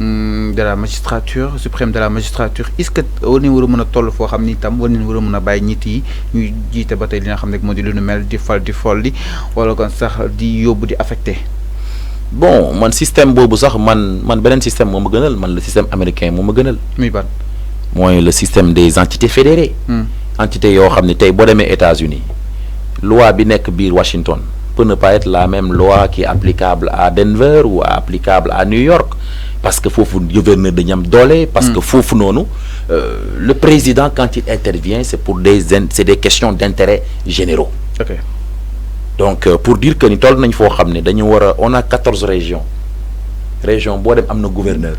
de la magistrature suprême de la magistrature est-ce que war nañu war a mën a toll foo xam ni itam war nañu war a mën a bàyyi nit yi ñuy jiite ba tey li nga xam ne moo di lu nu mel di fal di folli wala kon sax di yóbbu di affecté. bon man système boobu sax man beneen système moo ma gënal man le système américain moo ma gënal. muy ban. mooy le système des entités fédérées. entités yoo xam ne tey boo demee États-Unis loi bi nekk biir Washington peut ne pas être la même loi qui est applicable à Denver ou applicable à New York parce que foofu gouverneur dañu am doole. parce que foofu noonu le président quand il intervient c'est pour c'est des questions d'intérêt généraux. ok donc pour dire que ni toll nañ foo xam ne dañu war a on a 14 régions boo dem am na gouverneur.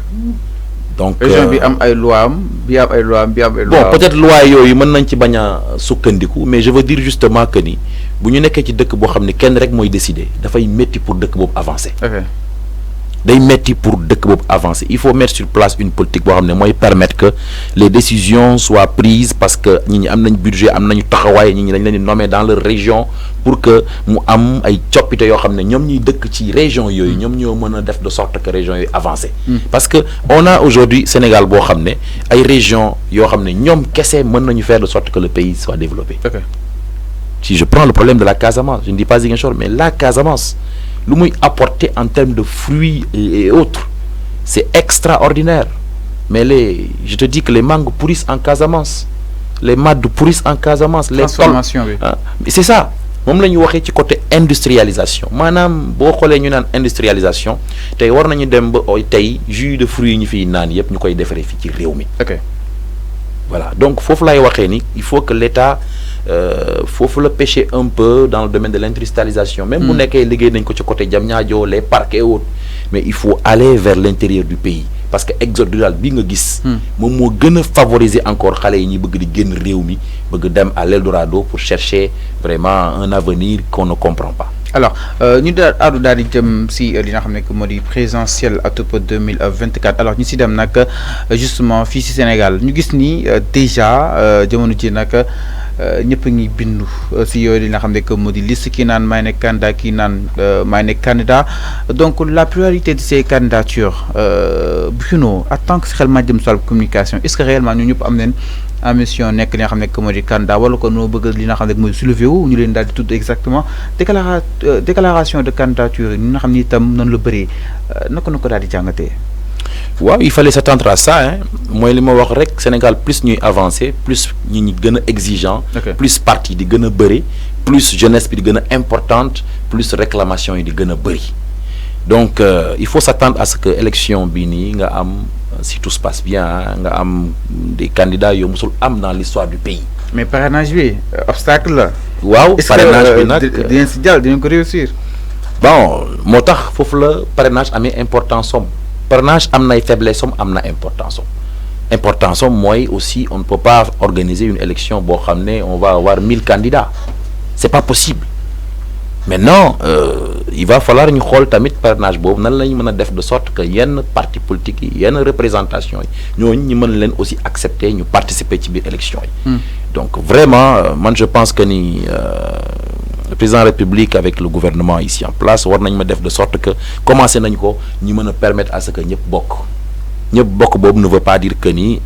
donc région bi am ay loi am bi am ay loi am bi am ay loi bon peut-être loi yooyu mën nañ ci bañ a sukkandiku mais je veux dire justement que ni bu ñu nekkee ci dëkk boo xam ne kenn rek mooy décider dafay métti pour dëkk boobu avancer. ok day métti pour dëkk boobu avancer il faut mettre sur place une politique boo xam ne mooy permettre que les décisions soient prises parce que nit ñi am nañ budget am nañu taxawaay nit ñi dañ leen di nommer dans leur région pour que mu am ay coppite yoo xam ne ñoom ñuy dëkk ci région yooyu ñoom ñoo mën a def de sorte que région yooyu avancer. parce que on a aujourd'hui Sénégal boo xam ne ay régions yoo xam ne ñoom kese mën nañu faire de sorte que le pays soit développé. ok si je prends le problème de la Casamance je ne dis pas Ziguinchor mais la Casamance lu muy apporter en termes de fruits et autres c'est extraordinaire mais je te dis que les mangues pourrissent en Casamance les maddes pourrissent en Casamance. les transformation bi c'est ça moom la ñu waxee ci côté industrialisation maanaam boo xoolee ñu naan industrialisation tey war nañu dem ba tey jus de fruits yi ñu fiy naan yëpp ñu koy defaree fii ci réew mi. ok voilà donc foofu lay waxee ni il faut que l'État foofu la pêcher un peu dans le domaine de l'industrialisation même bu nekkee liggéey nañ ko ci côté Diamniadio les parcs et autres mais il faut aller vers l'intérieur du pays parce que exode rural bi nga gis moom moo gën a favoriser encore xale yi ñuy bëgg di génn réew mi bëgg dem à l'Eldorado pour chercher vraiment un avenir qu'on ne comprend pas. alors ñu daal di jëm si li nga xam ne que moo di présidentielle atop 2024 alors ñu si dem nag justement fii si Sénégal ñu gis ni déjà jamono ji nag ñëpp a ngi bindu si yooyu li nga xam ne que moo di liste kii naan may nekk candidat kii naan may nekk candidat donc la pluralité de ces candidatures Bruno en tant que xel ma jëm sol communication est-ce que réellement ñu ñëpp am nañ ambition nekk li nga xam ne que moo di candidat wala ko noo bëgg li nga xam ne mooy soulever wu ñu leen daal di tudd exactement déclaration de candidature yi nga xam ni itam noonu la bëree naka na ko daal di jàngatee. waaw il fallait s'attendre à ça hein mooy li ma wax rek Sénégal plus ñuy avancer plus ñi gën a exigeant. plus parti di gën a bëri plus jeunesse bi di gën a importante plus réclamation yi di gën a bëri donc il faut s'attendre à ce que élection bi nii nga am si tout se passe bien nga am des candidats yoo musul am dans l'histoire du pays. mais parrainage bi obstacle la. waaw parrainage bi nag dinañ si jàll dinañ ko réussir. bon moo tax foofu la parrainage amee importance som parrainage am nay faiblesse som am na importance som mooy aussi on ne peut pas organiser une élection boo xam ne on va avoir 1000 candidats c'est pas possible maintenant il va falloir ñu xool tamit parrainage boobu nan la ñu mën a def de sorte que yenn parti politique yi yenn représentation yi ñooñu ñu mën leen aussi accepter ñu participer ci biir élection yi donc vraiment man je pense que ni le président de la République avec le gouvernement ici en place war nañ ma def de sorte que commencé nañ ko ñu mën a permettre à ce que ñëpp bokk boobu ne veut pas dire que ni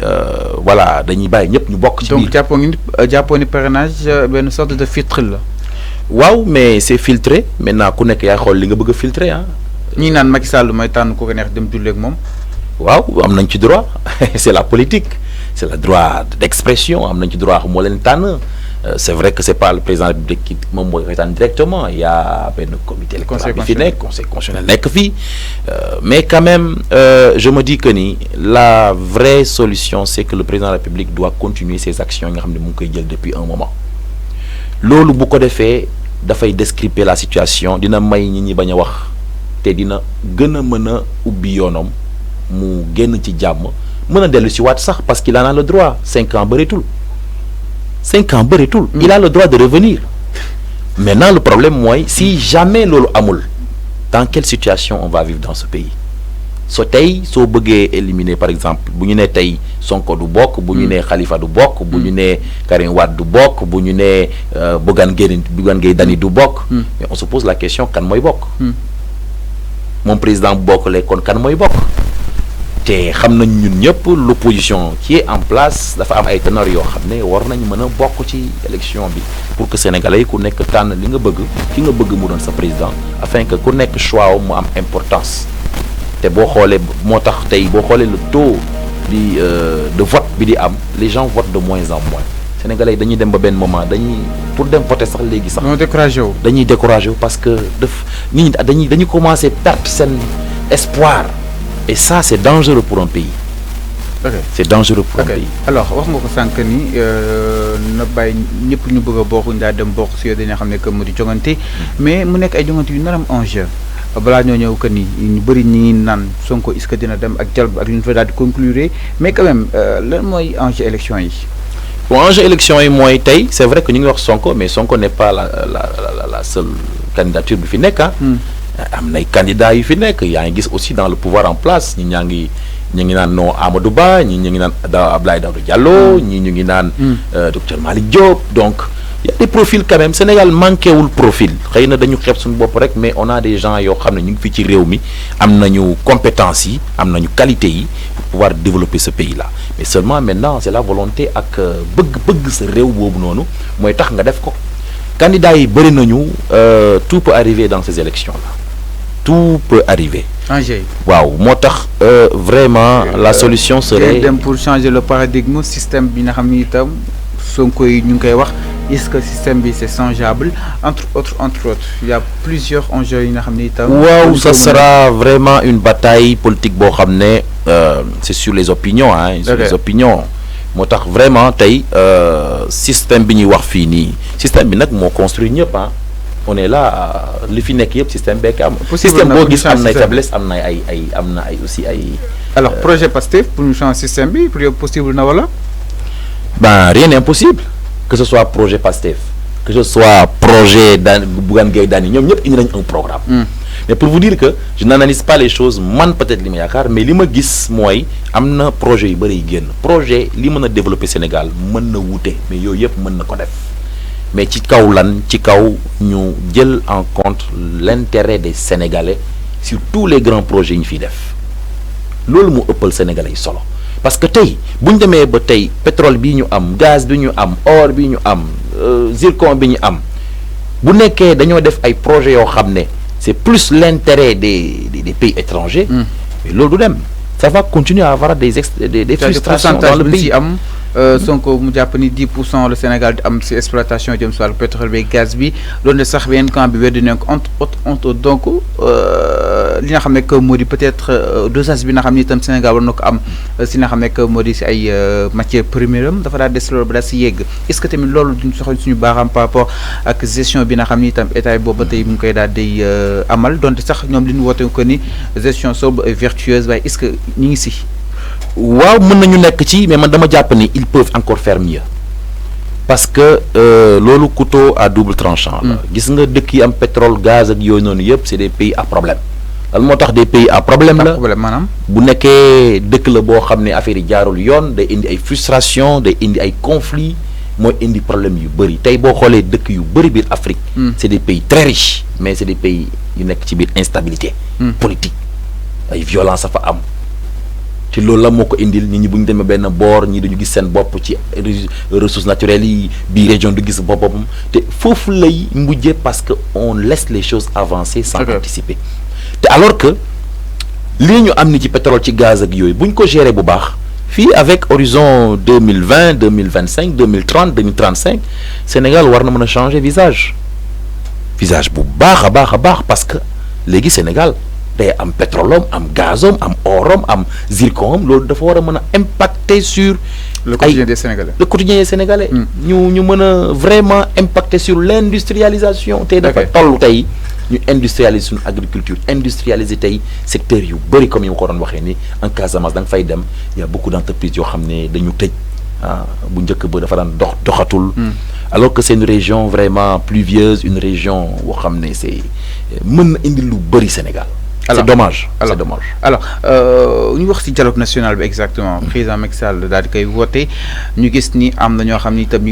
voilà dañuy bàyyi ñëpp ñu bokk ci biir. donc jàppoo ni parrainage benn sorte de filtre la. waaw mais c'est filtré maintenant ku nekk yaa xool li nga bëgg a filtrer ah. ñii naan Macky Sall mooy tànn ku ko neex dem jullee ak moom. waaw am nañ ci droit c'est la politique c'est le droit d'expression am nañ ci droit moo leen tànn. C'est vrai que c'est pas le président de la République qui moom mooy retaan directement il y a benn comité électoral bi fi nekk conseil constitutionnel nekk fii mais quand même je me dis que ni la vraie solution c'est que le président de la République doit continuer ses actions yi nga xam ne mu ngi koy jël depuis un moment loolu bu ko defee dafay descriper la situation dina may nit ñi bañ a wax te dina gën a mën a ubbi yoonam mu génn ci jàmm mën a dellu si waat sax parce qu'il en a le droit 5 ans bëreetul 5 ans bëreetul. il a le droit de revenir maintenant le problème mooy si jamais loolu amul dans quelle situation on va vivre dans ce pays soo bëggee éliminer par exemple bu ñu nee tey Sonko du bokk bu ñu nee Khalifa du bokk bu ñu nee Karim Wade du bokk bu ñu nee Bougane Gueye Dany du bokk mais on se pose la question kan mooy bokk moom président bu bokk léegi kon kan mooy bokk te xam nañ ñun ñëpp l'opposition qui est en place dafa am ay ténor yoo xam ne war nañ mën a bokk ci élection bi pour que sénégalais yi ku nekk tànn li nga bëgg ki nga bëgg mu doon sa président afin que ku nekk choix mu am importance te boo xoolee moo tax tey boo xoolee le taux de vote bi di am les gens votent de moins en moins sénégalais yi dañuy dem ba benn moment dañuy pour dem voter sax léegi sax dañuy découragé wu parce que nit ñi dañuy commencer perdre seen espoir. Et ça, c'est dangereux pour un pays. Okay. C'est dangereux pour un pays. Alors, wax nga ko sànq ni na bàyyi ñëpp ñu bëgg a bokk ñu daal dem bokk si yow dañoo xam ne que mu di jongante mais mu nekk ay jongante yu nar am enjeu balaa ñoo ñëw que ni ñu bëri ñi ngi naan Sonko est-ce que dina dem ak dialogue ak li ñu fa daal di conclure mais quand même lan mooy enjeu élection yi. Bon, enjeu élection yi mooy tey c'est vrai que ñu ngi wax Sonko mais Sonko n'est pas la seule candidature bi fi nekk ah. am nay candidats yu fi nekk yaa ngi gis aussi dans le pouvoir en place ñi ñu ngi naan non Amadou Ba ñi ñu ngi naan Abdoulaye Daouda Diallo ñi ñu ngi naan docteur Malick Diop donc y a des profils quand même Sénégal manqué wul profil xëy na dañu xeeb suñu bopp rek mais on a des gens yoo xam ne ñu ngi fii ci réew mi am nañu compétences yi am nañu qualité yi pour pouvoir développer ce pays là mais seulement maintenant c'est la volonté ak bëgg sa réew boobu noonu mooy tax nga def ko candidats yi bëri nañu tout peut arriver dans ces élections là tout peut arriver. Waaw moo tax vraiment la solution serait dem pour changer le paradigme système bi nga xam ni itam Sonko yi ñu ngi koy wax est-ce que système bi c'est changeable entre autres il y a plusieurs enjeux yi nga xam ni itam. waaw ça sera vraiment une bataille politique boo xam ne c'est sur les opinions hein. Sur les opinions moo tax vraiment tey système bi ñuy wax fii nii système bi nag moo construit ñëpp ah. On est là li fi nekk yëpp système beek am. système boo gis am na ay faiblesse am na ay aussi ay. alors projet Pastef pour ñu changer système bi pour yow possible na wala. Ben rien n'est impossible que ce soit projet Pastef que ce soit projet Bougane Gueye Dany ñoom ñëpp indi nañ un programme. Mais pour vous dire que je n'analyse pas les choses man peut-être li ma yaakaar mais li ma gis mooy am na projet yu bëri yu génn projet li mën a développer Sénégal mën na wuute mais yooyu yëpp mën na ko def. Mais ci kaw lan ci kaw ñu jël en compte l'intérêt des Sénégalais sur tous les grands projets yi ñu fiy def loolu mu ëppal Sénégalais yi solo parce que tey bu ñu demee ba tey pétrole bi ñu am gaz bi ñu am or bi ñu am zircon bi ñu am bu nekkee dañoo def ay projets yoo xam ne c'est plus l'intérêt des pays étrangers mais loolu du dem ça va continuer à avoir des frustrations dans le pays. Sonko mu jàpp ni 10% le Sénégal di am si exploitation jëm si wàllu pétrole bi gaz bi loolu ne sax benn camp bi weddi nañ ko entre donc li nga xam ne que moo di peut-être dosage bi nga xam ne itam Sénégal war na ko am si nga xam ne que moo di si ay matières premières am dafa daal des loolu ba daal si yegg est-ce que tamit loolu duñ soxla suñu baaxam par rapport ak gestion bi nga xam ni itam état yi boobu ba tey mu ngi koy daal di amal donte sax ñoom li ñu woote ko ni gestion sobre et vertueuse waaye est-ce que ñu ngi si. waaw mën nañu nekk ci mais man dama jàpp ni ils peuvent encore faire mieux parce que loolu couteau à double tranchant la gis nga dëkk yi am pétrole gaz ak yooyu noonu yëpp c'est des pays à problème lan moo tax des pays à problème la maanaam bu nekkee dëkk la boo xam ne affaire yi jaarul yoon day indi ay frustration day indi ay conflits mooy indi problème yu bëri tey boo xoolee dëkk yu bëri biir Afrique c'est des pays très riches mais c'est des pays yu nekk ci biir instabilité politique ay violence a fa am ci loolu la moo ko indil nit ñi bu ñu demee benn boor ñi dañu gis seen bopp ci ressources naturelles yi bii région du gis boppam te foofu lay mujjee parce que on laisse les choses avancer sans anticiper te alors que lii ñu am ni ci pétrole ci gaz ak yooyu bu ñu ko gérer bu baax fii avec horizon 2020 2025 2030 2035 Sénégal war na mën a changer visage bu baax a baax parce que léegi Sénégal day am pétrole am gazom am orom am zircon loolu dafa war a mën a impacter sur le quotidien des Sénégalais ñu mën a vraiment impacter sur l'industrialisation tey dafa toll tey ñu industrialiser suñu agriculture industrialiser tey secteur yu bëri comme yi ma ko doon waxee ni en Casamance da nga fay dem y a beaucoup d'entreprises yoo xam ne dañu tëj bu njëkk ba dafa daan doxatul alors que c'est une région vraiment pluvieuse une région boo xam ne c'est mën na indi lu bëri Sénégal. C'est dommage. Alors ñu wax ci dialogue national bi exactement président Macky Sall daal di koy woote ñu gis ni am na ñoo xam ni itam ñu